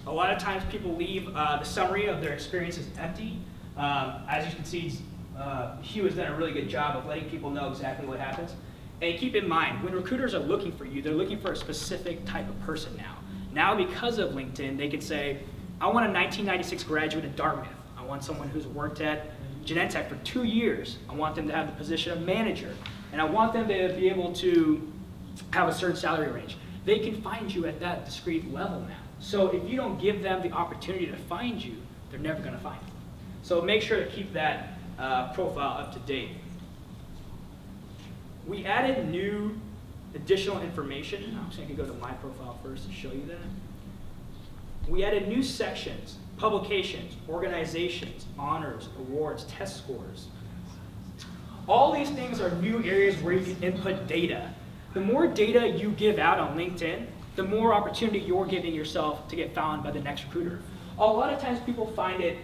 A lot of times people leave the summary of their experiences empty. As you can see, Hugh has done a really good job of letting people know exactly what happens. And keep in mind, when recruiters are looking for you, they're looking for a specific type of person now. Now, because of LinkedIn, they can say, I want a 1996 graduate at Dartmouth. I want someone who's worked at Genentech for 2 years. I want them to have the position of manager. And I want them to be able to have a certain salary range. They can find you at that discrete level now. So if you don't give them the opportunity to find you, they're never going to find you. So make sure to keep that profile up to date. We added new additional information. I'm just going to go to my profile first to show you that. We added new sections, publications, organizations, honors, awards, test scores. All these things are new areas where you can input data. The more data you give out on LinkedIn, the more opportunity you're giving yourself to get found by the next recruiter. A lot of times people find it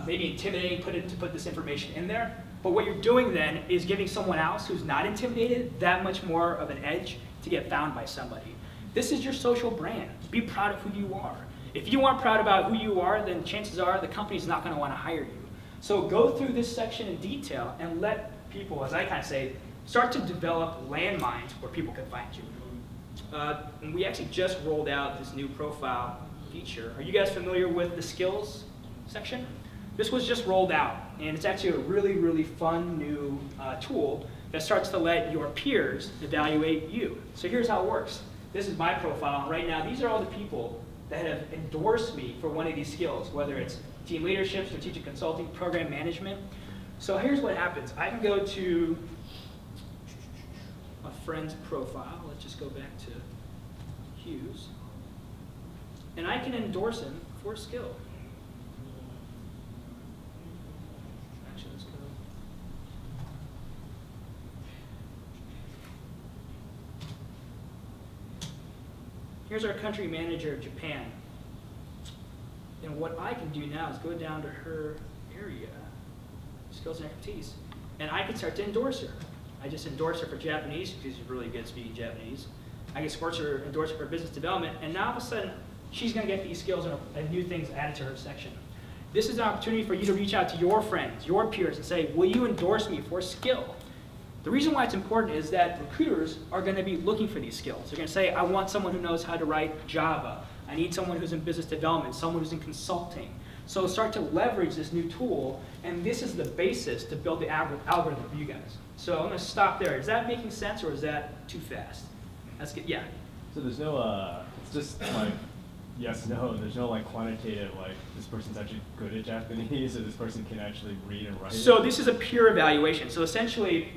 maybe intimidating to put this information in there, but what you're doing then is giving someone else who's not intimidated that much more of an edge to get found by somebody. This is your social brand. Be proud of who you are. If you aren't proud about who you are, then chances are the company's not going to want to hire you. So go through this section in detail and let people, as I kind of say, start to develop landmines where people can find you. And we actually just rolled out this new profile feature. Are you guys familiar with the skills section? This was just rolled out, and it's actually a really, really fun new tool that starts to let your peers evaluate you. So here's how it works. This is my profile, and right now these are all the people that have endorsed me for one of these skills, whether it's team leadership, strategic consulting, program management. So here's what happens. I can go to a friend's profile. Let's just go back to Hugh's. And I can endorse him for a skill. Actually, let's go. Here's our country manager of Japan. And what I can do now is go down to her area, skills and expertise, and I can start to endorse her. I just endorse her for Japanese because she's really good at speaking Japanese. I can endorse her for business development, and now all of a sudden, she's going to get these skills and new things added to her section. This is an opportunity for you to reach out to your friends, your peers, and say, will you endorse me for a skill? The reason why it's important is that recruiters are going to be looking for these skills. They're going to say, I want someone who knows how to write Java. I need someone who's in business development, someone who's in consulting. So start to leverage this new tool, and this is the basis to build the algorithm for you guys. So I'm going to stop there. Is that making sense, or is that too fast? That's good. Yeah. So there's no, it's just like, yes, no, there's no like quantitative, like this person's actually good at Japanese, or this person can actually read and write. So this is a pure evaluation. So essentially,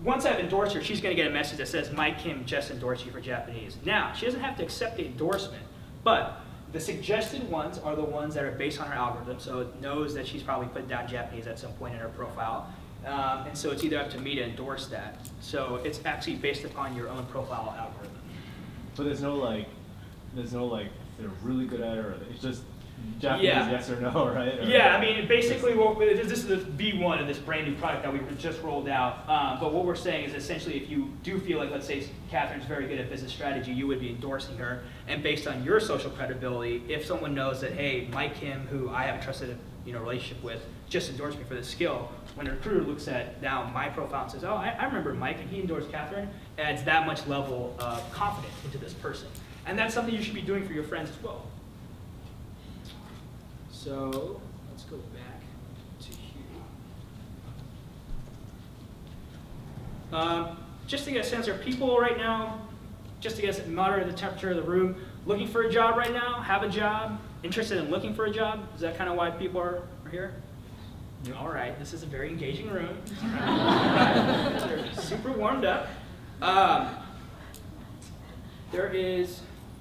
once I've endorsed her, she's going to get a message that says, Mike Kim just endorsed you for Japanese. Now, she doesn't have to accept the endorsement, but the suggested ones are the ones that are based on her algorithm, so it knows that she's probably put down Japanese at some point in her profile. And so it's either up to me to endorse that. So it's actually based upon your own profile algorithm. But there's no like, they're really good at it, or it's just Japanese, yeah. Yes or no, right? Or yeah, I mean, basically, this is the V1 of this brand new product that we just rolled out. But what we're saying is essentially if you do feel like, let's say, Catherine's very good at business strategy, you would be endorsing her. And based on your social credibility, if someone knows that, hey, Mike Kim, who I have a trusted relationship with, just endorsed me for this skill, when a recruiter looks at now my profile and says, oh, I remember Mike, and he endorsed Catherine, adds that much level of confidence into this person. And that's something you should be doing for your friends as well. So let's go back to Hugh. Just to get a sense, are people right now, just to get a moderate the temperature of the room, looking for a job right now, have a job, interested in looking for a job? Is that kind of why people are here? Yep. All right, this is a very engaging room. They're super warmed up.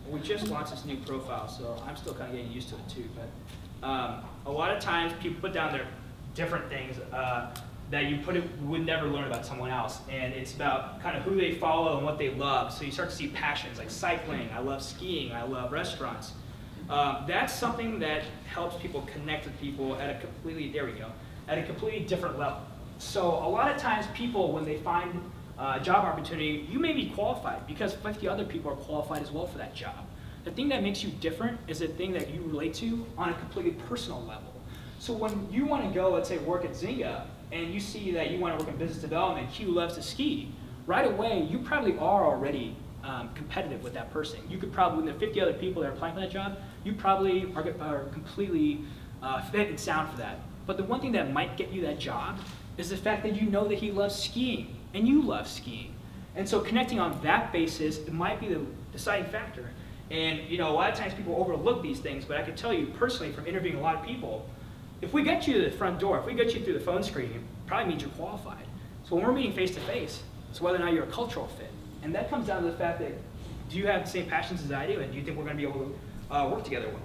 We just launched this new profile, so I'm still kind of getting used to it too. But a lot of times people put down their different things that you would never learn about someone else, and it's about kind of who they follow and what they love. So you start to see passions like cycling, I love skiing, I love restaurants. That's something that helps people connect with people at a completely, at a completely different level. So a lot of times people, when they find a job opportunity, you may be qualified because 50 other people are qualified as well for that job. the thing that makes you different is the thing that you relate to on a completely personal level. So when you want to go, let's say, work at Zynga, and you see that you want to work in business development, Q loves to ski, right away, you probably are already competitive with that person. You could probably, when there are 50 other people that are applying for that job, you probably are completely fit and sound for that. But the one thing that might get you that job is the fact that you know that he loves skiing, and you love skiing. And so connecting on that basis, it might be the deciding factor. And a lot of times people overlook these things, but I can tell you personally from interviewing a lot of people, if we get you to the front door, if we get you through the phone screen, it probably means you're qualified. So when we're meeting face to face, it's whether or not you're a cultural fit. And that comes down to the fact that, do you have the same passions as I do, and do you think we're going to be able to work together well?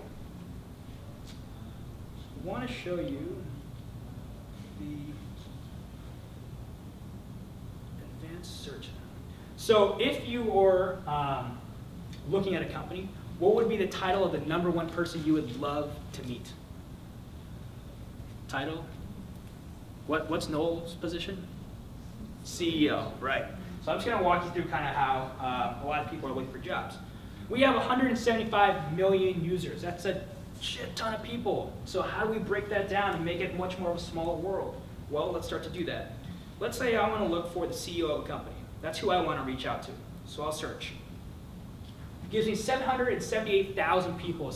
I want to show you the advanced search. So if you were looking at a company, what would be the title of the #1 person you would love to meet? Title? What's Noel's position? CEO, right. So I'm just going to walk you through kind of how a lot of people are looking for jobs. We have 175 million users. That's a shit ton of people. So how do we break that down and make it much more of a smaller world? Well, let's start to do that. Let's say I want to look for the CEO of a company. That's who I want to reach out to. So I'll search. It gives me 778,000 people,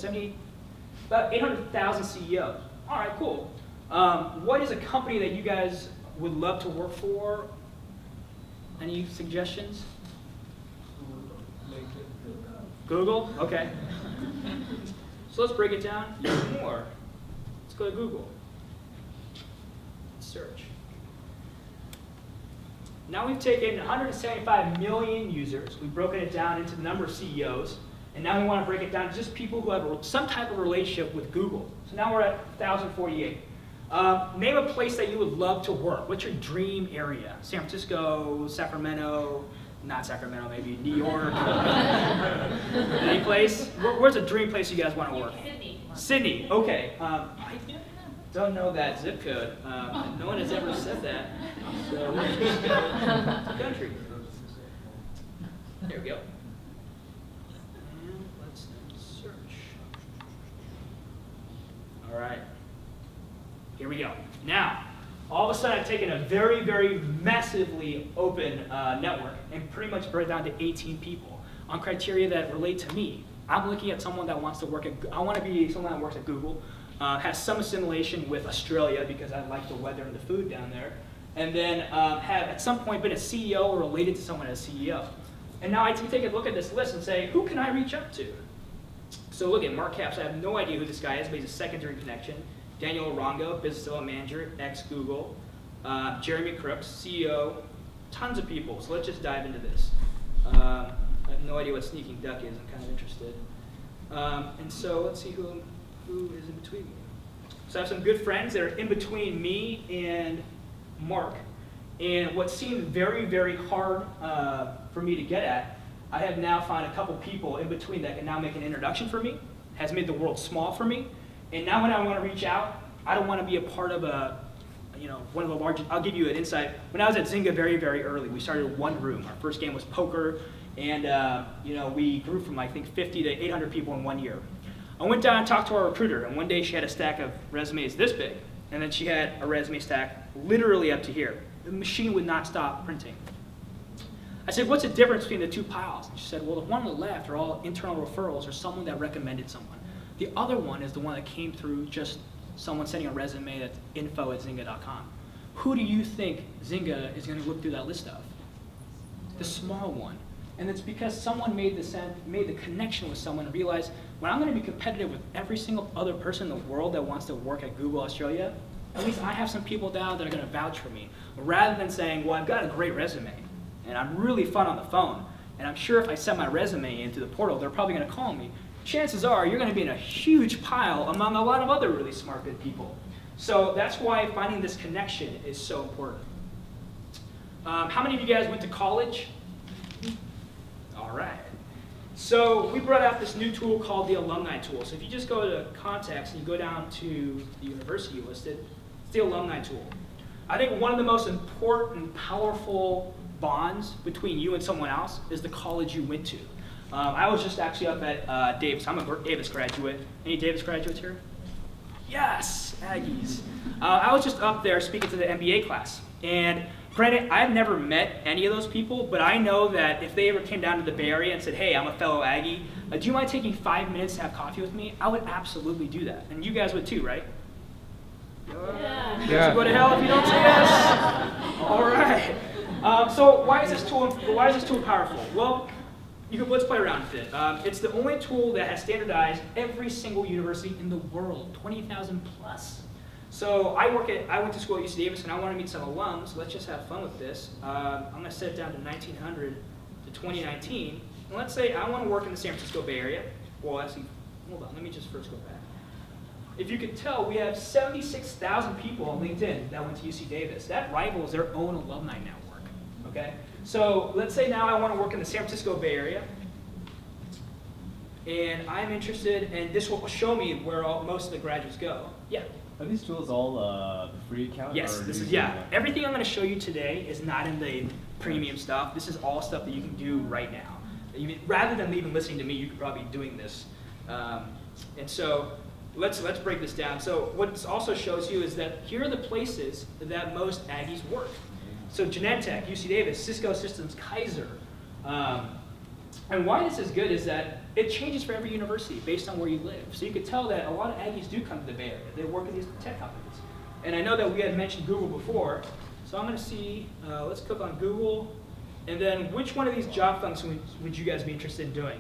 about 800,000 CEOs. All right, cool. What is a company that you guys would love to work for? Any suggestions? Google? Okay. So let's break it down even more. Let's go to Google. Search. Now we've taken 175 million users, we've broken it down into the number of CEOs, and now we want to break it down to just people who have some type of relationship with Google. So now we're at 1,048. Name a place that you would love to work. What's your dream area? San Francisco, Sacramento, not Sacramento, maybe New York. Any place? Where's a dream place you guys want to work? Sydney. Sydney, okay. I don't know that zip code. No one has ever said that. So it's a country. There we go. And let's search. All right. Here we go. Now, all of a sudden I've taken a very, very massively open network and pretty much brought it down to 18 people on criteria that relate to me. I'm looking at someone that wants to work at, I want to be someone that works at Google, has some assimilation with Australia because I like the weather and the food down there, and then have at some point been a CEO or related to someone as CEO. And now I can take a look at this list and say, who can I reach out to? So look at Mark Capps. I have no idea who this guy is, but he's a secondary connection. Daniel Arango, business development manager, ex-Google. Jeremy Crooks, CEO, tons of people. So let's just dive into this. I have no idea what Sneaking Duck is. I'm kind of interested. And so let's see who is in between me. So I have some good friends that are in between me and Mark. And what seemed very, very hard for me to get at, I have now found a couple people in between that can now make an introduction for me, has made the world small for me. And now when I want to reach out, I don't want to be a part of one of the largest, I'll give you an insight. When I was at Zynga very, very early, we started with one room. Our first game was poker, and we grew from I think 50 to 800 people in 1 year. I went down and talked to our recruiter, and one day she had a stack of resumes this big, and then she had a resume stack literally up to here. The machine would not stop printing. I said, what's the difference between the two piles? And she said, well, the one on the left are all internal referrals or someone that recommended someone. The other one is the one that came through just someone sending a resume that's info@zynga.com. Who do you think Zynga is going to look through that list of? The small one. And it's because someone made the connection with someone and realized, when I'm going to be competitive with every single other person in the world that wants to work at Google Australia, at least I have some people down that are going to vouch for me. Rather than saying, well, I've got a great resume, and I'm really fun on the phone, and I'm sure if I send my resume into the portal, they're probably going to call me. Chances are you're going to be in a huge pile among a lot of other really smart, good people. So that's why finding this connection is so important. How many of you guys went to college? All right. So we brought out this new tool called the alumni tool. So if you just go to contacts and you go down to the university you listed, it's the alumni tool. I think one of the most important, powerful bonds between you and someone else is the college you went to. I was just actually up at Davis. I'm a Davis graduate. Any Davis graduates here? Yes, Aggies. I was just up there speaking to the MBA class. And granted, I've never met any of those people, but I know that if they ever came down to the Bay Area and said, hey, I'm a fellow Aggie, do you mind taking 5 minutes to have coffee with me? I would absolutely do that. And you guys would too, right? Yeah. You guys will go to hell if you don't say yes. All right. So why is this tool powerful? Well, let's play around with it. It's the only tool that has standardized every single university in the world, 20,000 plus. So I went to school at UC Davis, and I want to meet some alums. Let's just have fun with this. I'm going to set it down to 1900 to 2019. And let's say I want to work in the San Francisco Bay Area. Well, actually, hold on. Let me just first go back. If you could tell, we have 76,000 people on LinkedIn that went to UC Davis. That rivals their own alumni network. Okay? So let's say now I want to work in the San Francisco Bay Area. And I'm interested, and this will show me where most of the graduates go. Yeah? Are these tools all the free account? Yes, this is, yeah. Everything I'm going to show you today is not in the premium stuff. This is all stuff that you can do right now. Rather than even listening to me, you could probably be doing this. And so let's break this down. So what this also shows you is that here are the places that most Aggies work. So Genentech, UC Davis, Cisco Systems, Kaiser. And why this is good is that it changes for every university based on where you live. So you could tell that a lot of Aggies do come to the Bay Area. They work at these tech companies. And I know that we had mentioned Google before, so I'm going to see, let's click on Google, and then which one of these job functions would you guys be interested in doing?